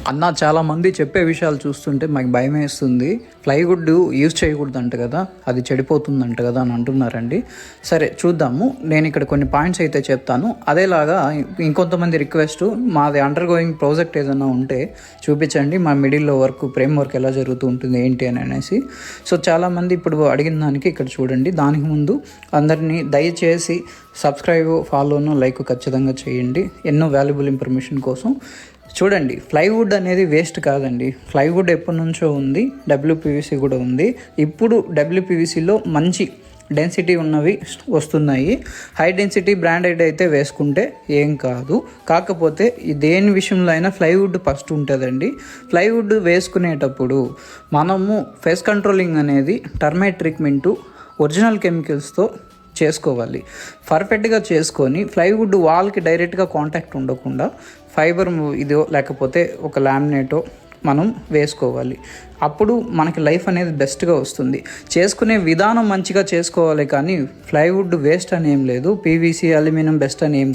అన్న చాలామంది చెప్పే విషయాలు చూస్తుంటే మాకు భయం వేస్తుంది. ప్లైవుడ్ యూజ్ చేయకూడదంట కదా, అది చెడిపోతుందంట కదా అని అంటున్నారండి. సరే చూద్దాము, నేను ఇక్కడ కొన్ని పాయింట్స్ అయితే చెప్తాను. అదేలాగా ఇంకొంతమంది రిక్వెస్ట్, మాది అండర్ గోయింగ్ ప్రాజెక్ట్ ఏదైనా ఉంటే చూపించండి, మా మిడిల్లో వర్క్ ఫ్రేమ్ వర్క్ ఎలా జరుగుతూ ఉంటుంది ఏంటి అని అనేసి. సో చాలామంది ఇప్పుడు అడిగిన దానికి ఇక్కడ చూడండి. దానికి ముందు అందరినీ దయచేసి సబ్స్క్రైబ్, ఫాలోను, లైక్ ఖచ్చితంగా చేయండి, ఎన్నో వాల్యుబుల్ ఇన్ఫర్మేషన్ కోసం. చూడండి, ప్లైవుడ్ అనేది వేస్ట్ కాదండి. ప్లైవుడ్ ఎప్పటి నుంచో ఉంది, డబ్ల్యూపీవీసీ కూడా ఉంది. ఇప్పుడు డబ్ల్యూపీవీసీలో మంచి డెన్సిటీ ఉన్నవి వస్తున్నాయి. హై డెన్సిటీ బ్రాండెడ్ అయితే వేసుకుంటే ఏం కాదు. కాకపోతే దేని విషయంలో అయినా ప్లైవుడ్ ఫస్ట్ ఉంటుందండి. ప్లైవుడ్ వేసుకునేటప్పుడు మనము ఫేస్ కంట్రోలింగ్ అనేది టర్మైట్ ట్రీట్మెంటు ఒరిజినల్ కెమికల్స్తో చేసుకోవాలి. పర్ఫెక్ట్గా చేసుకొని ప్లైవుడ్ వాల్కి డైరెక్ట్గా కాంటాక్ట్ ఉండకుండా ఫైబర్ ఇదో లేకపోతే ఒక లామినేటో మనం వేసుకోవాలి. అప్పుడు మనకి లైఫ్ అనేది బెస్ట్గా వస్తుంది. చేసుకునే విధానం మంచిగా చేసుకోవాలి, కానీ ప్లైవుడ్ వేస్ట్ అని ఏం లేదు, పీవీసీ, అల్యూమినియం బెస్ట్ అని ఏం